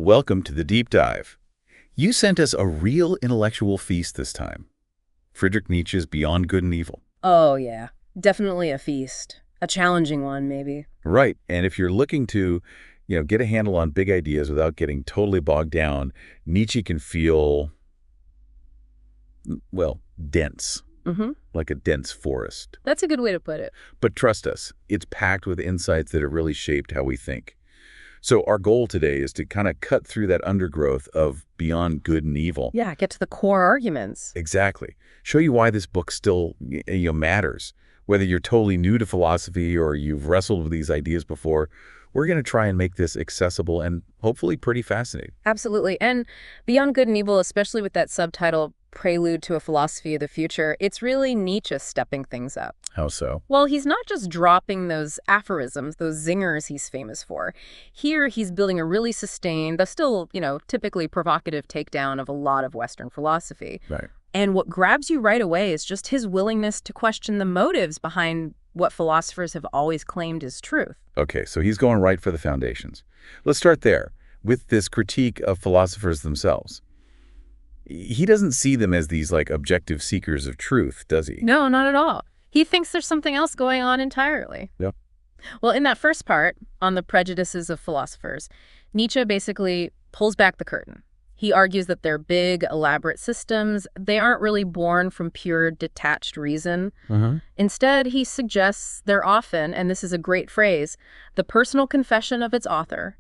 Welcome to the deep dive. You sent us a real intellectual feast this time. Friedrich Nietzsche's Beyond Good and Evil. Oh, yeah. Definitely a feast. A challenging one, maybe. Right, and if you're looking to, get a handle on big ideas without getting totally bogged down, Nietzsche can feel, well, dense, like a dense forest. That's a good way to put it. But trust us, it's packed with insights that have really shaped how we think. So our goal today is to kind of cut through that undergrowth of Beyond Good and Evil. Yeah, get to the core arguments. Exactly. Show you why this book still matters. Whether you're totally new to philosophy or you've wrestled with these ideas before, we're going to try and make this accessible and hopefully pretty fascinating. Absolutely. And Beyond Good and Evil, especially with that subtitle, Prelude to a Philosophy of the Future, it's really Nietzsche stepping things up. How so? Well, he's not just dropping those aphorisms, those zingers he's famous for. Here, he's building a really sustained, but still, typically provocative takedown of a lot of Western philosophy. Right. And what grabs you right away is just his willingness to question the motives behind what philosophers have always claimed is truth. Okay, so he's going right for the foundations. Let's start there, with this critique of philosophers themselves. He doesn't see them as these, objective seekers of truth, does he? No, not at all. He thinks there's something else going on entirely. Yep. Well, in that first part, on the prejudices of philosophers, Nietzsche basically pulls back the curtain. He argues that they're big, elaborate systems. They aren't really born from pure, detached reason. Instead, he suggests they're often, and this is a great phrase, the personal confession of its author,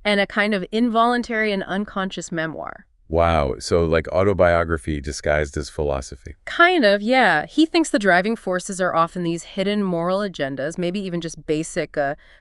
and a kind of involuntary and unconscious memoir. Wow, so like autobiography disguised as philosophy. Kind of, yeah. He thinks the driving forces are often these hidden moral agendas, maybe even just basic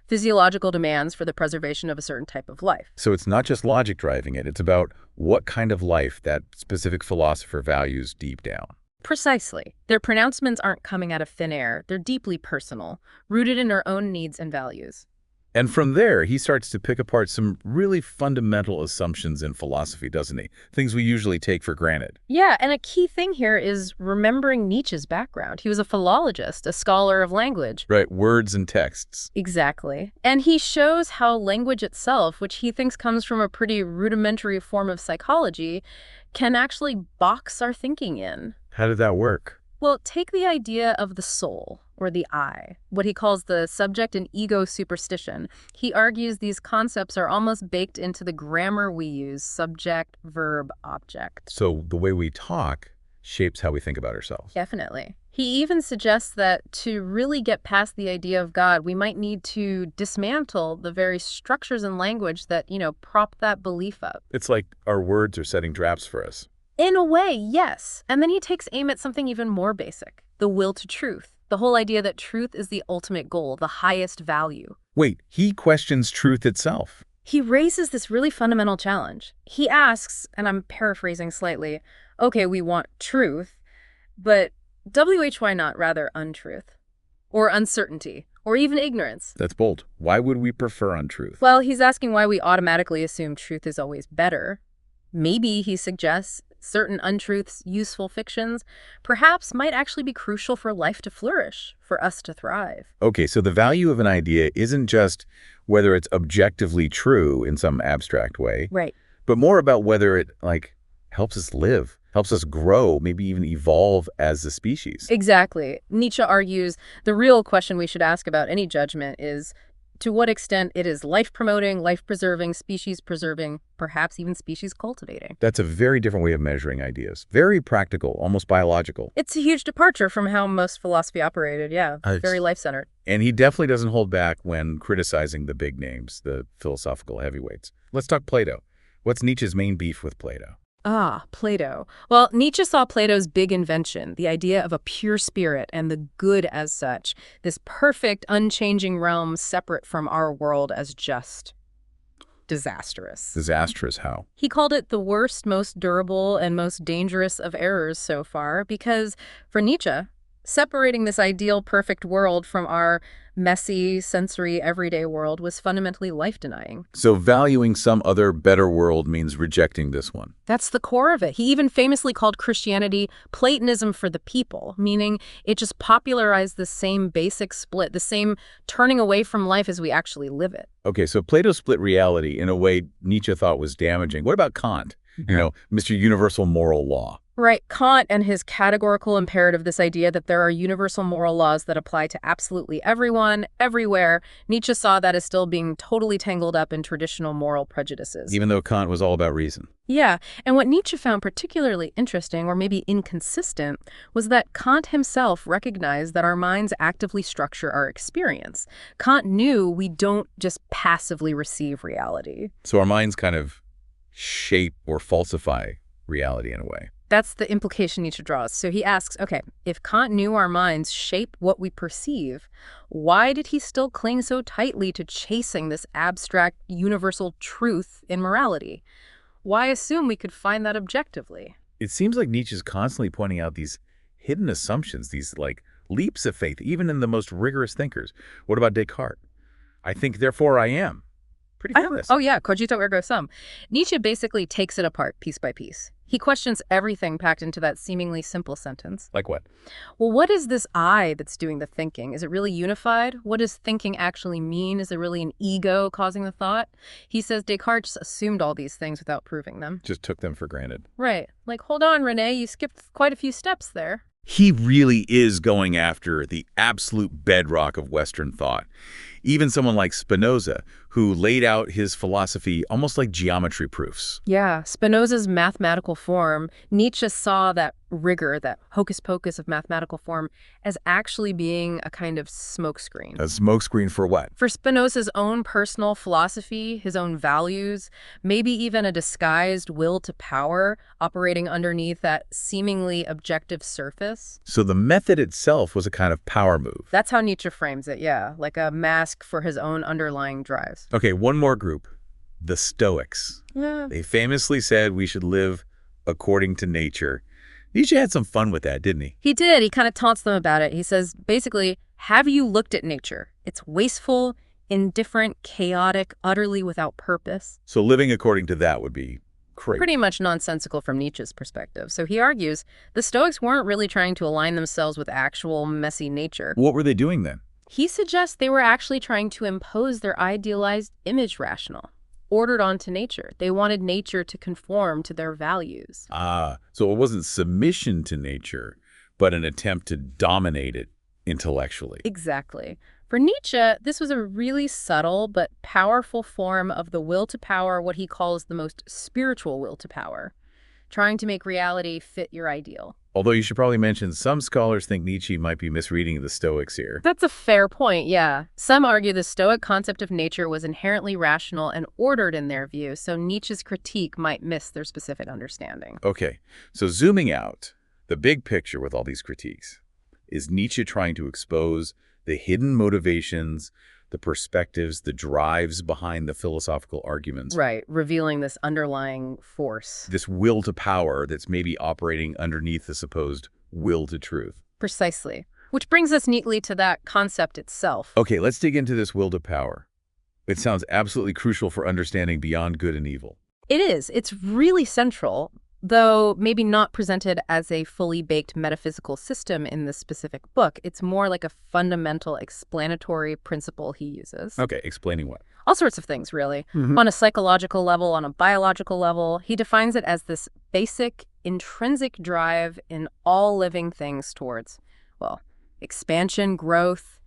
physiological demands for the preservation of a certain type of life. So it's not just logic driving it, it's about what kind of life that specific philosopher values deep down. Precisely. Their pronouncements aren't coming out of thin air. They're deeply personal, rooted in our own needs and values. And from there, he starts to pick apart some really fundamental assumptions in philosophy, doesn't he? Things we usually take for granted. Yeah, and a key thing here is remembering Nietzsche's background. He was a philologist, a scholar of language. Right, words and texts. Exactly. And he shows how language itself, which he thinks comes from a pretty rudimentary form of psychology, can actually box our thinking in. How did that work? Well, take the idea of the soul, or the I, what he calls the subject and ego superstition. He argues these concepts are almost baked into the grammar we use, subject, verb, object. So the way we talk shapes how we think about ourselves. Definitely. He even suggests that to really get past the idea of God, we might need to dismantle the very structures and language that, prop that belief up. It's like our words are setting traps for us. In a way, yes. And then he takes aim at something even more basic, the will to truth. The whole idea that truth is the ultimate goal, the highest value. Wait, he questions truth itself. He raises this really fundamental challenge. He asks, and I'm paraphrasing slightly, okay, we want truth, but why not rather untruth? Or uncertainty? Or even ignorance? That's bold. Why would we prefer untruth? Well, he's asking why we automatically assume truth is always better. Maybe, he suggests, certain untruths, useful fictions, perhaps might actually be crucial for life to flourish, for us to thrive. Okay, so the value of an idea isn't just whether it's objectively true in some abstract way. Right. But more about whether it, helps us live, helps us grow, maybe even evolve as a species. Exactly. Nietzsche argues the real question we should ask about any judgment is to what extent it is life-promoting, life-preserving, species-preserving, perhaps even species-cultivating. That's a very different way of measuring ideas. Very practical, almost biological. It's a huge departure from how most philosophy operated, yeah. Very life-centered. And he definitely doesn't hold back when criticizing the big names, the philosophical heavyweights. Let's talk Plato. What's Nietzsche's main beef with Plato? Ah, Plato. Well, Nietzsche saw Plato's big invention, the idea of a pure spirit and the good as such, this perfect, unchanging realm separate from our world, as just disastrous. Disastrous how? He called it the worst, most durable, and most dangerous of errors so far because, for Nietzsche, Separating this ideal, perfect world from our messy, sensory, everyday world was fundamentally life-denying. So valuing some other better world means rejecting this one. That's the core of it. He even famously called Christianity Platonism for the people, meaning it just popularized the same basic split, the same turning away from life as we actually live it. Okay, so Plato split reality in a way Nietzsche thought was damaging. What about Kant? Mr. Universal Moral Law. Right. Kant and his categorical imperative, this idea that there are universal moral laws that apply to absolutely everyone, everywhere. Nietzsche saw that as still being totally tangled up in traditional moral prejudices. Even though Kant was all about reason. Yeah, and what Nietzsche found particularly interesting, or maybe inconsistent, was that Kant himself recognized that our minds actively structure our experience. Kant knew we don't just passively receive reality. So our minds kind of shape or falsify reality in a way. That's the implication Nietzsche draws. So he asks, okay, if Kant knew our minds shape what we perceive, why did he still cling so tightly to chasing this abstract, universal truth in morality? Why assume we could find that objectively? It seems like Nietzsche's constantly pointing out these hidden assumptions, these leaps of faith, even in the most rigorous thinkers. What about Descartes? I think, therefore I am. Pretty famous. Oh yeah, cogito ergo sum. Nietzsche basically takes it apart piece by piece. He questions everything packed into that seemingly simple sentence. Like what? Well, what is this I that's doing the thinking? Is it really unified? What does thinking actually mean? Is it really an ego causing the thought? He says Descartes assumed all these things without proving them. Just took them for granted. Right. Like, hold on, Renee, you skipped quite a few steps there. He really is going after the absolute bedrock of Western thought. Even someone like Spinoza, who laid out his philosophy almost like geometry proofs. Yeah, Spinoza's mathematical form, Nietzsche saw that rigor, that hocus pocus of mathematical form, as actually being a kind of smokescreen. A smokescreen for what? For Spinoza's own personal philosophy, his own values, maybe even a disguised will to power operating underneath that seemingly objective surface. So the method itself was a kind of power move. That's how Nietzsche frames it, yeah, like a mask for his own underlying drives. Okay, one more group, the Stoics. Yeah. They famously said we should live according to nature. Nietzsche had some fun with that, didn't he? He did. He kind of taunts them about it. He says, basically, have you looked at nature? It's wasteful, indifferent, chaotic, utterly without purpose. So living according to that would be crazy. Pretty much nonsensical from Nietzsche's perspective. So he argues the Stoics weren't really trying to align themselves with actual messy nature. What were they doing then? He suggests they were actually trying to impose their idealized image rational, ordered onto nature. They wanted nature to conform to their values. So it wasn't submission to nature, but an attempt to dominate it intellectually. Exactly. For Nietzsche, this was a really subtle but powerful form of the will to power, what he calls the most spiritual will to power, trying to make reality fit your ideal. Although you should probably mention some scholars think Nietzsche might be misreading the Stoics here. That's a fair point, yeah. Some argue the Stoic concept of nature was inherently rational and ordered in their view, so Nietzsche's critique might miss their specific understanding. Okay, so zooming out, the big picture with all these critiques, is Nietzsche trying to expose the hidden motivations, the perspectives, the drives behind the philosophical arguments. Right, revealing this underlying force. This will to power that's maybe operating underneath the supposed will to truth. Precisely. Which brings us neatly to that concept itself. Okay, let's dig into this will to power. It sounds absolutely crucial for understanding beyond good and evil. It is. It's really central, though maybe not presented as a fully baked metaphysical system in this specific book. It's more like a fundamental explanatory principle he uses. Okay, explaining what? All sorts of things, really. On a psychological level, on a biological level, he defines it as this basic, intrinsic drive in all living things towards, well, expansion, growth,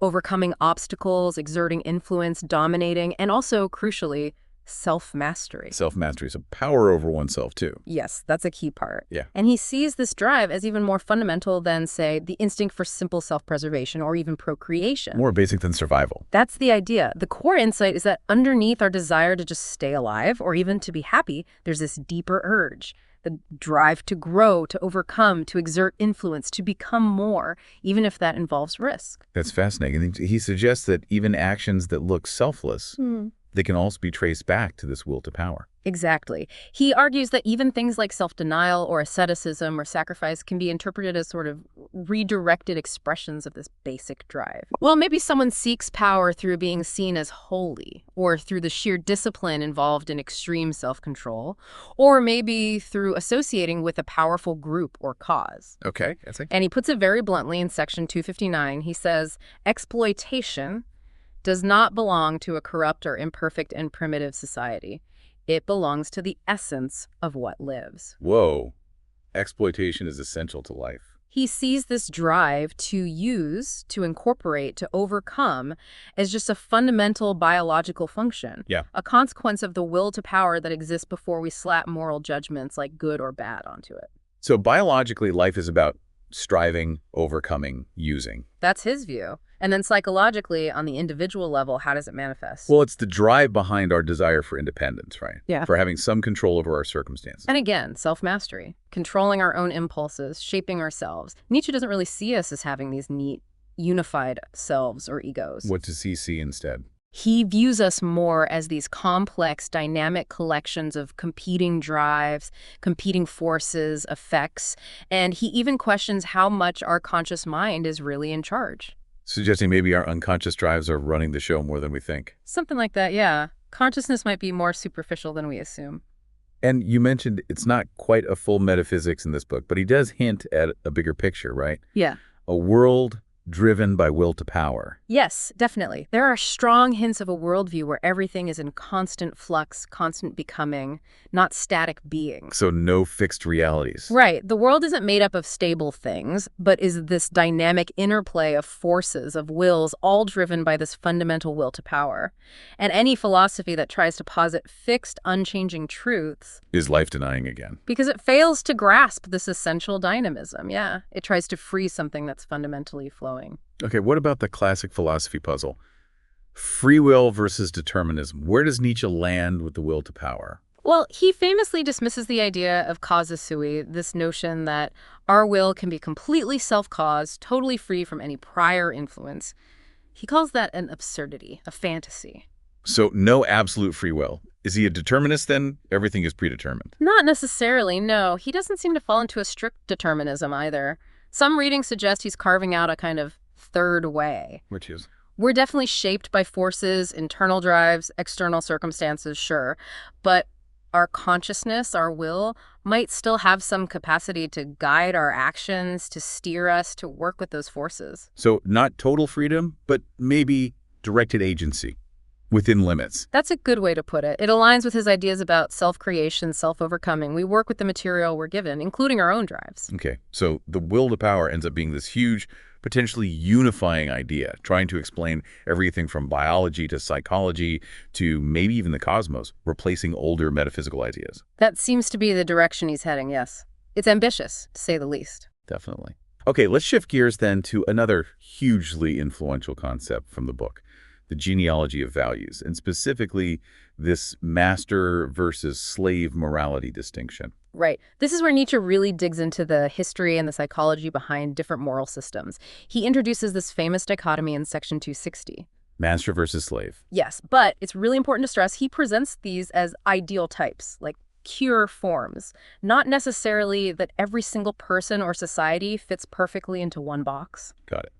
overcoming obstacles, exerting influence, dominating, and also, crucially, self-mastery. Self-mastery, so power over oneself, too. Yes, that's a key part. Yeah. And he sees this drive as even more fundamental than, say, the instinct for simple self-preservation or even procreation. More basic than survival. That's the idea. The core insight is that underneath our desire to just stay alive or even to be happy, there's this deeper urge. The drive to grow, to overcome, to exert influence, to become more, even if that involves risk. That's fascinating. He suggests that even actions that look selfless, they can also be traced back to this will to power. Exactly. He argues that even things like self-denial or asceticism or sacrifice can be interpreted as sort of redirected expressions of this basic drive. Well, maybe someone seeks power through being seen as holy, or through the sheer discipline involved in extreme self-control, or maybe through associating with a powerful group or cause. Okay, I see. And he puts it very bluntly in section 259. He says, exploitation does not belong to a corrupt or imperfect and primitive society. It belongs to the essence of what lives. Whoa. Exploitation is essential to life. He sees this drive to use, to incorporate, to overcome as just a fundamental biological function. Yeah. A consequence of the will to power that exists before we slap moral judgments like good or bad onto it. So biologically, life is about striving, overcoming, using. That's his view. And then psychologically, on the individual level, how does it manifest? Well, it's the drive behind our desire for independence, right? Yeah. For having some control over our circumstances. And again, self-mastery, controlling our own impulses, shaping ourselves. Nietzsche doesn't really see us as having these neat, unified selves or egos. What does he see instead? He views us more as these complex, dynamic collections of competing drives, competing forces, effects, and he even questions how much our conscious mind is really in charge. Suggesting maybe our unconscious drives are running the show more than we think. Something like that, yeah. Consciousness might be more superficial than we assume. And you mentioned it's not quite a full metaphysics in this book, but he does hint at a bigger picture, right? Yeah. A world driven by will to power. Yes, definitely. There are strong hints of a worldview where everything is in constant flux, constant becoming, not static being. So no fixed realities. Right. The world isn't made up of stable things, but is this dynamic interplay of forces, of wills, all driven by this fundamental will to power. And any philosophy that tries to posit fixed, unchanging truths Is life denying again. because it fails to grasp this essential dynamism. Yeah. It tries to freeze something that's fundamentally flowing. Okay, what about the classic philosophy puzzle? Free will versus determinism. Where does Nietzsche land with the will to power? Well, he famously dismisses the idea of causa sui, this notion that our will can be completely self-caused, totally free from any prior influence. He calls that an absurdity, a fantasy. So no absolute free will. Is he a determinist then? Everything is predetermined. Not necessarily, no. He doesn't seem to fall into a strict determinism either. Some readings suggest he's carving out a kind of third way. Which is? We're definitely shaped by forces, internal drives, external circumstances, sure. But our consciousness, our will, might still have some capacity to guide our actions, to steer us, to work with those forces. So not total freedom, but maybe directed agency within limits. That's a good way to put it. It aligns with his ideas about self-creation, self-overcoming. We work with the material we're given, including our own drives. Okay, so the will to power ends up being this huge, potentially unifying idea, trying to explain everything from biology to psychology to maybe even the cosmos, replacing older metaphysical ideas. That seems to be the direction he's heading, yes. It's ambitious, to say the least. Definitely. Okay, let's shift gears then to another hugely influential concept from the book, the genealogy of values, and specifically this master versus slave morality distinction. Right. This is where Nietzsche really digs into the history and the psychology behind different moral systems. He introduces this famous dichotomy in section 260. Master versus slave. Yes, but it's really important to stress he presents these as ideal types, like pure forms, not necessarily that every single person or society fits perfectly into one box. Got it.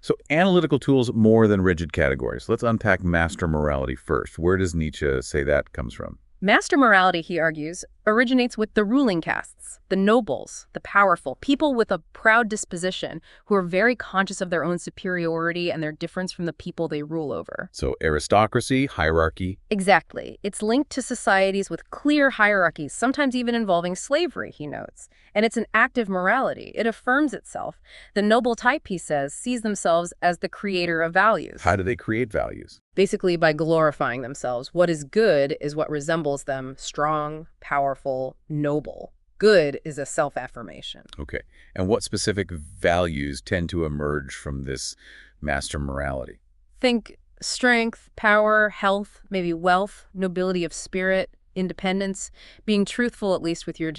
So analytical tools more than rigid categories. Let's unpack master morality first. Where does Nietzsche say that comes from? Master morality, he argues, originates with the ruling castes, the nobles, the powerful, people with a proud disposition who are very conscious of their own superiority and their difference from the people they rule over. So aristocracy, hierarchy. Exactly. It's linked to societies with clear hierarchies, sometimes even involving slavery, he notes. And it's an active morality. It affirms itself. The noble type, he says, sees themselves as the creator of values. How do they create values? Basically by glorifying themselves. What is good is what resembles them: strong, powerful, noble. Good is a self-affirmation. Okay. And what specific values tend to emerge from this master morality? Think strength, power, health, maybe wealth, nobility of spirit, independence, being truthful at least with your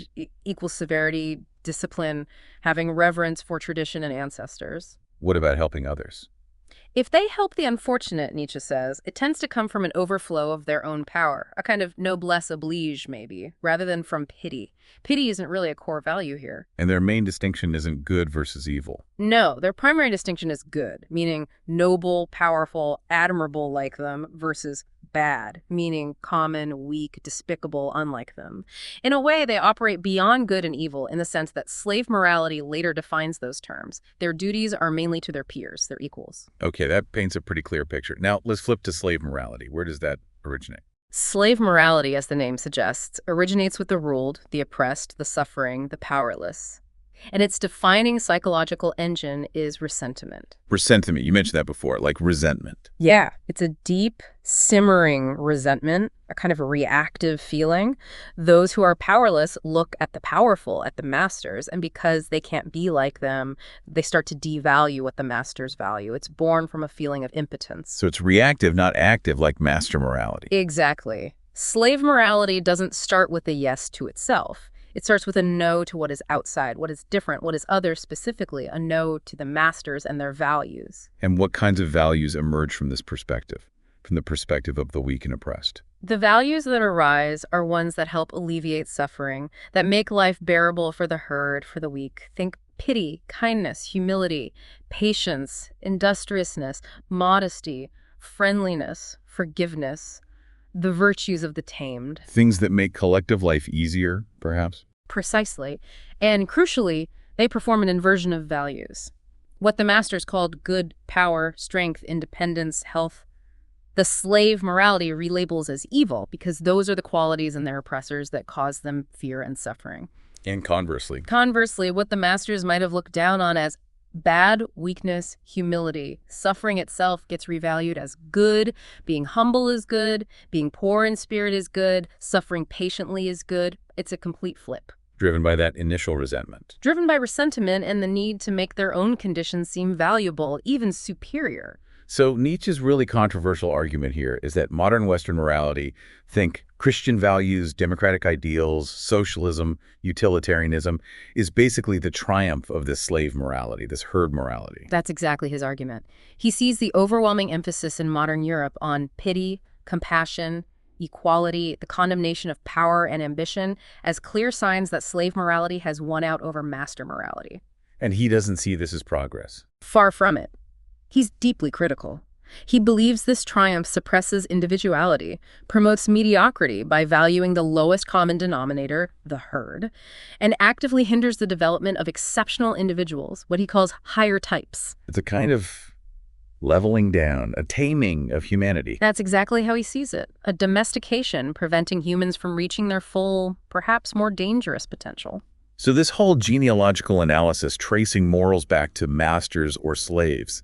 equal severity, discipline, having reverence for tradition and ancestors. What about helping others? If they help the unfortunate, Nietzsche says, it tends to come from an overflow of their own power, a kind of noblesse oblige, maybe, rather than from pity. Pity isn't really a core value here. And their main distinction isn't good versus evil. No, their primary distinction is good, meaning noble, powerful, admirable like them, versus bad, meaning common, weak, despicable, unlike them. In a way, they operate beyond good and evil in the sense that slave morality later defines those terms. Their duties are mainly to their peers, their equals. Okay, that paints a pretty clear picture. Now, let's flip to slave morality. Where does that originate? Slave morality, as the name suggests, originates with the ruled, the oppressed, the suffering, the powerless. And its defining psychological engine is resentment. Resentment. You mentioned that before, like resentment. Yeah, it's a deep, simmering resentment, a kind of a reactive feeling. Those who are powerless look at the powerful, at the masters, and because they can't be like them, they start to devalue what the masters value. It's born from a feeling of impotence. So it's reactive, not active, like master morality. Exactly. Slave morality doesn't start with a yes to itself. It starts with a no to what is outside, what is different, what is other, specifically a no to the masters and their values. And what kinds of values emerge from this perspective, from the perspective of the weak and oppressed? The values that arise are ones that help alleviate suffering, that make life bearable for the herd, for the weak. Think pity, kindness, humility, patience, industriousness, modesty, friendliness, forgiveness, the virtues of the tamed. Things that make collective life easier, perhaps? Precisely. And crucially, they perform an inversion of values. What the masters called good, power, strength, independence, health, the slave morality relabels as evil because those are the qualities in their oppressors that cause them fear and suffering. And conversely. Conversely, what the masters might have looked down on as bad, weakness, humility. Suffering itself gets revalued as good. Being humble is good. Being poor in spirit is good. Suffering patiently is good. It's a complete flip. Driven by that initial resentment. Driven by resentment and the need to make their own conditions seem valuable, even superior. So Nietzsche's really controversial argument here is that modern Western morality, think Christian values, democratic ideals, socialism, utilitarianism, is basically the triumph of this slave morality, this herd morality. That's exactly his argument. He sees the overwhelming emphasis in modern Europe on pity, compassion, equality, the condemnation of power and ambition as clear signs that slave morality has won out over master morality. And he doesn't see this as progress. Far from it. He's deeply critical. He believes this triumph suppresses individuality, promotes mediocrity by valuing the lowest common denominator, the herd, and actively hinders the development of exceptional individuals, what he calls higher types. It's a kind of leveling down, a taming of humanity. That's exactly how he sees it, a domestication preventing humans from reaching their full, perhaps more dangerous potential. So this whole genealogical analysis tracing morals back to masters or slaves,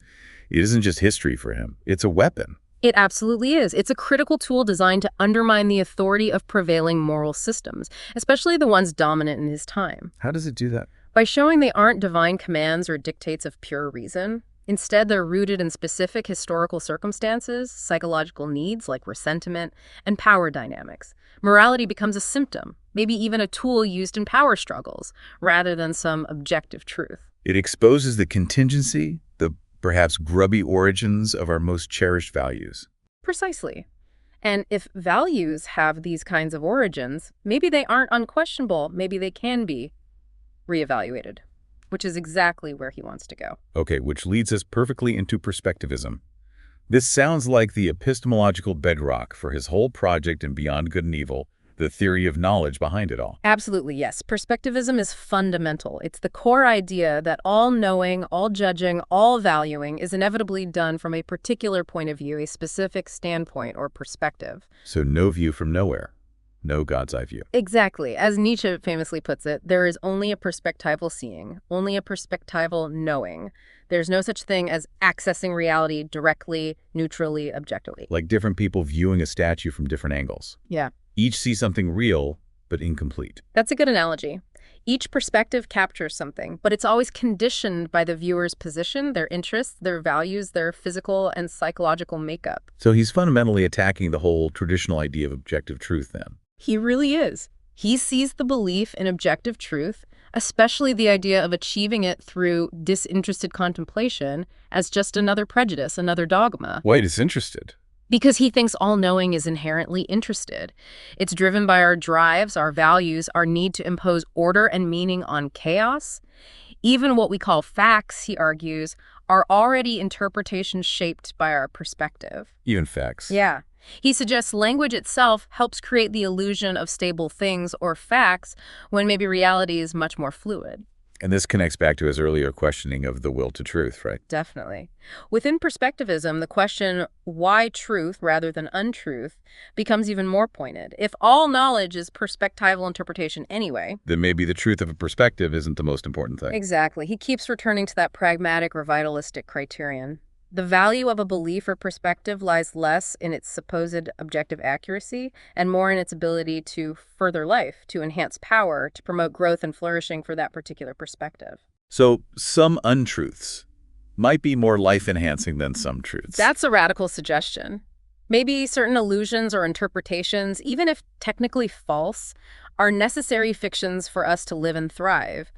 it isn't just history for him. It's a weapon. It absolutely is. It's a critical tool designed to undermine the authority of prevailing moral systems, especially the ones dominant in his time. How does it do that? By showing they aren't divine commands or dictates of pure reason. Instead, they're rooted in specific historical circumstances, psychological needs like resentment, and power dynamics. Morality becomes a symptom, maybe even a tool used in power struggles, rather than some objective truth. It exposes the contingency, the perhaps grubby origins of our most cherished values. Precisely. And if values have these kinds of origins, maybe they aren't unquestionable, maybe they can be reevaluated, which is exactly where he wants to go. Okay, which leads us perfectly into perspectivism. This sounds like the epistemological bedrock for his whole project in Beyond Good and Evil, the theory of knowledge behind it all. Absolutely, yes. Perspectivism is fundamental. It's the core idea that all knowing, all judging, all valuing is inevitably done from a particular point of view, a specific standpoint or perspective. So no view from nowhere. No God's eye view. Exactly. As Nietzsche famously puts it, there is only a perspectival seeing, only a perspectival knowing. There's no such thing as accessing reality directly, neutrally, objectively. Like different people viewing a statue from different angles. Yeah. Each see something real, but incomplete. That's a good analogy. Each perspective captures something, but it's always conditioned by the viewer's position, their interests, their values, their physical and psychological makeup. So he's fundamentally attacking the whole traditional idea of objective truth then. He really is. He sees the belief in objective truth especially the idea of achieving it through disinterested contemplation as just another prejudice, another dogma. Why disinterested? Because he thinks all knowing is inherently interested. It's driven by our drives, our values, our need to impose order and meaning on chaos. Even what we call facts, he argues, are already interpretations shaped by our perspective. Even facts. Yeah. He suggests language itself helps create the illusion of stable things or facts when maybe reality is much more fluid. And this connects back to his earlier questioning of the will to truth, right? Definitely. Within perspectivism, the question, why truth rather than untruth, becomes even more pointed. If all knowledge is perspectival interpretation anyway, then maybe the truth of a perspective isn't the most important thing. Exactly. He keeps returning to that pragmatic or vitalistic criterion. The value of a belief or perspective lies less in its supposed objective accuracy and more in its ability to further life, to enhance power, to promote growth and flourishing for that particular perspective. So some untruths might be more life-enhancing than some truths. That's a radical suggestion. Maybe certain illusions or interpretations, even if technically false, are necessary fictions for us to live and thrive,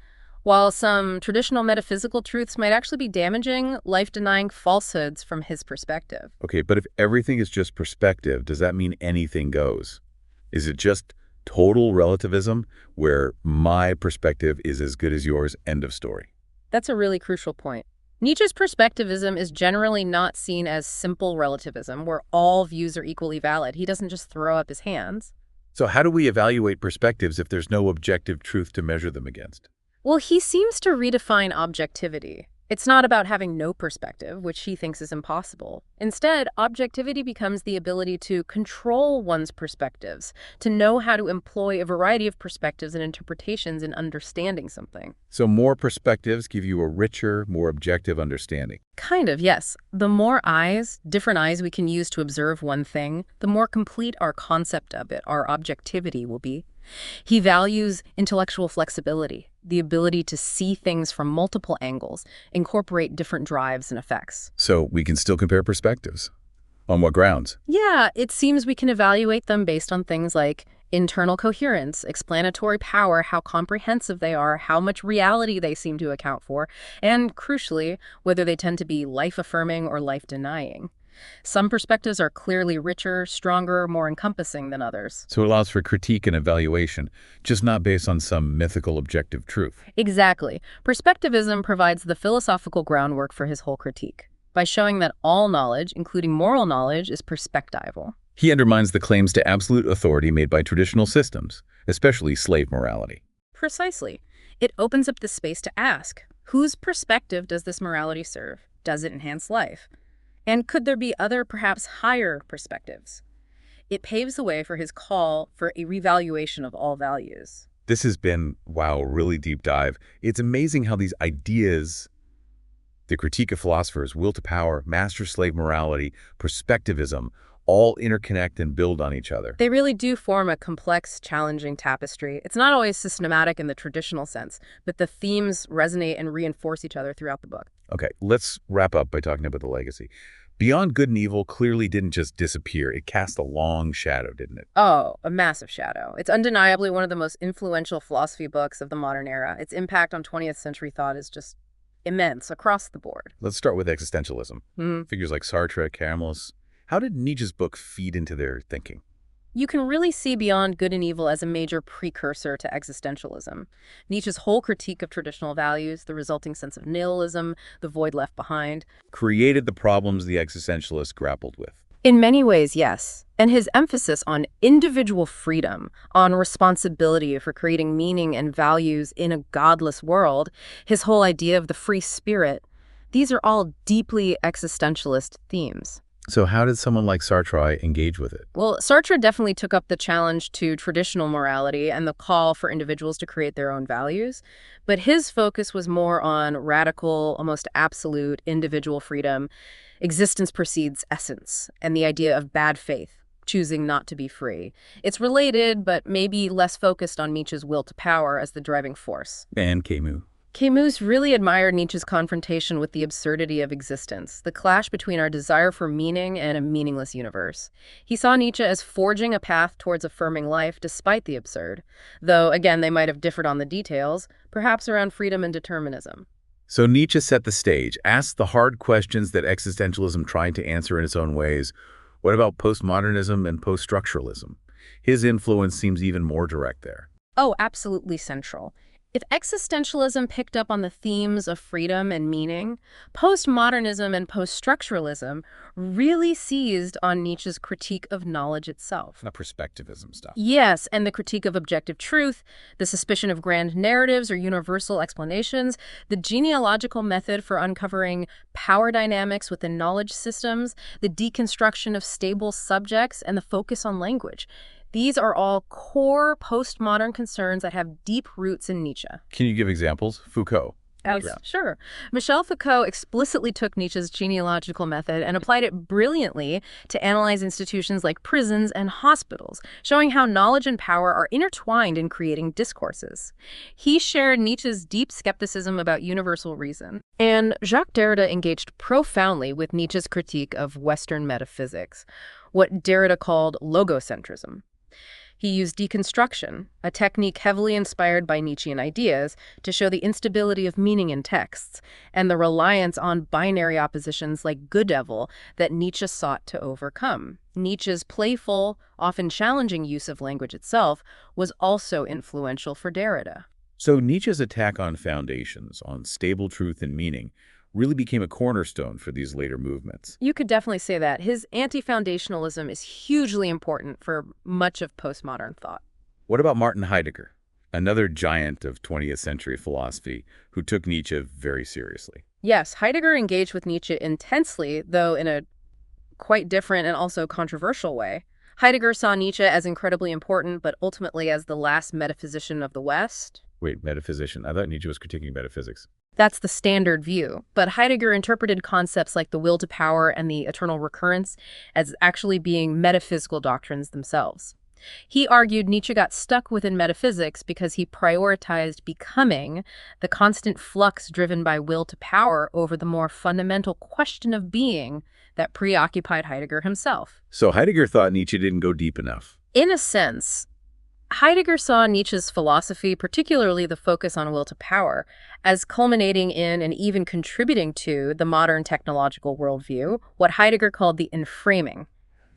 while some traditional metaphysical truths might actually be damaging, life-denying falsehoods from his perspective. Okay, but if everything is just perspective, does that mean anything goes? Is it just total relativism, where my perspective is as good as yours, end of story? That's a really crucial point. Nietzsche's perspectivism is generally not seen as simple relativism, where all views are equally valid. He doesn't just throw up his hands. So how do we evaluate perspectives if there's no objective truth to measure them against? Well, he seems to redefine objectivity. It's not about having no perspective, which he thinks is impossible. Instead, objectivity becomes the ability to control one's perspectives, to know how to employ a variety of perspectives and interpretations in understanding something. So more perspectives give you a richer, more objective understanding. Kind of, yes. The more eyes, different eyes we can use to observe one thing, the more complete our concept of it, our objectivity will be. He values intellectual flexibility, the ability to see things from multiple angles, incorporate different drives and effects. So we can still compare perspectives. On what grounds? Yeah, it seems we can evaluate them based on things like internal coherence, explanatory power, how comprehensive they are, how much reality they seem to account for, and crucially, whether they tend to be life-affirming or life-denying. Some perspectives are clearly richer, stronger, more encompassing than others. So it allows for critique and evaluation, just not based on some mythical objective truth. Exactly. Perspectivism provides the philosophical groundwork for his whole critique, by showing that all knowledge, including moral knowledge, is perspectival. He undermines the claims to absolute authority made by traditional systems, especially slave morality. Precisely. It opens up the space to ask, whose perspective does this morality serve? Does it enhance life? And could there be other, perhaps higher perspectives? It paves the way for his call for a revaluation of all values. This has been, wow, a really deep dive. It's amazing how these ideas, the critique of philosophers, will to power, master-slave morality, perspectivism, all interconnect and build on each other. They really do form a complex, challenging tapestry. It's not always systematic in the traditional sense, but the themes resonate and reinforce each other throughout the book. Okay, let's wrap up by talking about the legacy. Beyond Good and Evil clearly didn't just disappear. It cast a long shadow, didn't it? Oh, a massive shadow. It's undeniably one of the most influential philosophy books of the modern era. Its impact on 20th century thought is just immense across the board. Let's start with existentialism. Figures like Sartre, Camus. How did Nietzsche's book feed into their thinking? You can really see Beyond Good and Evil as a major precursor to existentialism. Nietzsche's whole critique of traditional values, the resulting sense of nihilism, the void left behind, created the problems the existentialists grappled with. In many ways, yes. And his emphasis on individual freedom, on responsibility for creating meaning and values in a godless world, his whole idea of the free spirit, these are all deeply existentialist themes. So how did someone like Sartre engage with it? Well, Sartre definitely took up the challenge to traditional morality and the call for individuals to create their own values. But his focus was more on radical, almost absolute individual freedom. Existence precedes essence, and the idea of bad faith, choosing not to be free. It's related, but maybe less focused on Nietzsche's will to power as the driving force. And Camus. Camus really admired Nietzsche's confrontation with the absurdity of existence, the clash between our desire for meaning and a meaningless universe. He saw Nietzsche as forging a path towards affirming life despite the absurd, though, again, they might have differed on the details, perhaps around freedom and determinism. So Nietzsche set the stage, asked the hard questions that existentialism tried to answer in its own ways. What about postmodernism and post-structuralism? His influence seems even more direct there. Oh, absolutely central. If existentialism picked up on the themes of freedom and meaning, postmodernism and post-structuralism really seized on Nietzsche's critique of knowledge itself. The perspectivism stuff. Yes, and the critique of objective truth, the suspicion of grand narratives or universal explanations, the genealogical method for uncovering power dynamics within knowledge systems, the deconstruction of stable subjects, and the focus on language. These are all core postmodern concerns that have deep roots in Nietzsche. Can you give examples? Foucault. Sure. Michel Foucault explicitly took Nietzsche's genealogical method and applied it brilliantly to analyze institutions like prisons and hospitals, showing how knowledge and power are intertwined in creating discourses. He shared Nietzsche's deep skepticism about universal reason. And Jacques Derrida engaged profoundly with Nietzsche's critique of Western metaphysics, what Derrida called logocentrism. He used deconstruction, a technique heavily inspired by Nietzschean ideas, to show the instability of meaning in texts and the reliance on binary oppositions like good-evil that Nietzsche sought to overcome. Nietzsche's playful, often challenging use of language itself was also influential for Derrida. So Nietzsche's attack on foundations, on stable truth and meaning, really became a cornerstone for these later movements. You could definitely say that. His anti-foundationalism is hugely important for much of postmodern thought. What about Martin Heidegger, another giant of 20th century philosophy who took Nietzsche very seriously? Yes, Heidegger engaged with Nietzsche intensely, though in a quite different and also controversial way. Heidegger saw Nietzsche as incredibly important, but ultimately as the last metaphysician of the West. Wait, metaphysician? I thought Nietzsche was critiquing metaphysics. That's the standard view. But Heidegger interpreted concepts like the will to power and the eternal recurrence as actually being metaphysical doctrines themselves. He argued Nietzsche got stuck within metaphysics because he prioritized becoming, the constant flux driven by will to power, over the more fundamental question of being that preoccupied Heidegger himself. So Heidegger thought Nietzsche didn't go deep enough. In a sense, Heidegger saw Nietzsche's philosophy, particularly the focus on will to power, as culminating in and even contributing to the modern technological worldview, what Heidegger called the enframing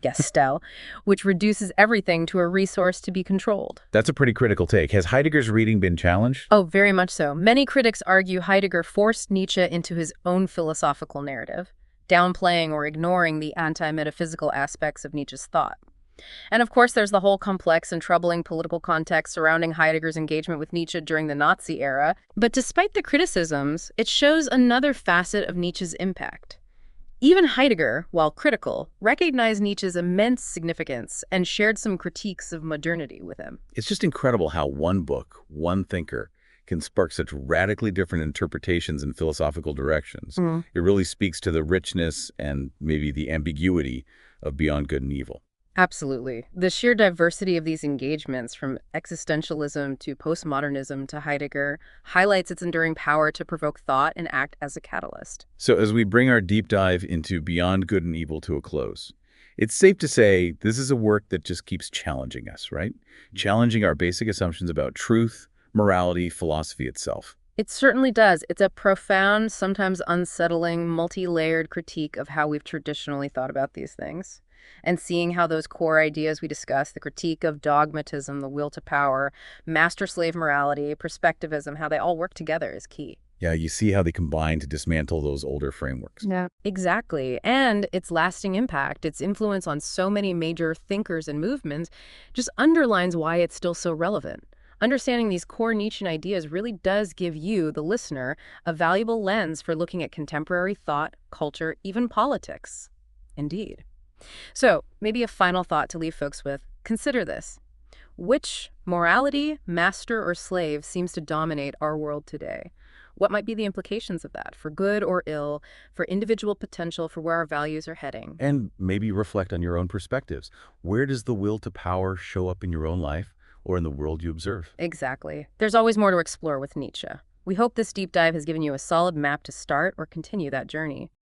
Gestell, which reduces everything to a resource to be controlled. That's a pretty critical take. Has Heidegger's reading been challenged? Oh, very much so. Many critics argue Heidegger forced Nietzsche into his own philosophical narrative, downplaying or ignoring the anti-metaphysical aspects of Nietzsche's thought. And of course, there's the whole complex and troubling political context surrounding Heidegger's engagement with Nietzsche during the Nazi era. But despite the criticisms, it shows another facet of Nietzsche's impact. Even Heidegger, while critical, recognized Nietzsche's immense significance and shared some critiques of modernity with him. It's just incredible how one book, one thinker, can spark such radically different interpretations and philosophical directions. It really speaks to the richness and maybe the ambiguity of Beyond Good and Evil. Absolutely. The sheer diversity of these engagements, from existentialism to postmodernism to Heidegger, highlights its enduring power to provoke thought and act as a catalyst. So as we bring our deep dive into Beyond Good and Evil to a close, it's safe to say this is a work that just keeps challenging us, right? Challenging our basic assumptions about truth, morality, philosophy itself. It certainly does. It's a profound, sometimes unsettling, multi-layered critique of how we've traditionally thought about these things. And seeing how those core ideas we discussed, the critique of dogmatism, the will to power, master-slave morality, perspectivism, how they all work together is key. Yeah, you see how they combine to dismantle those older frameworks. Yeah, exactly. And its lasting impact, its influence on so many major thinkers and movements, just underlines why it's still so relevant. Understanding these core Nietzschean ideas really does give you, the listener, a valuable lens for looking at contemporary thought, culture, even politics. Indeed. So, maybe a final thought to leave folks with. Consider this. Which morality, master or slave, seems to dominate our world today? What might be the implications of that, for good or ill, for individual potential, for where our values are heading? And maybe reflect on your own perspectives. Where does the will to power show up in your own life or in the world you observe? Exactly. There's always more to explore with Nietzsche. We hope this deep dive has given you a solid map to start or continue that journey.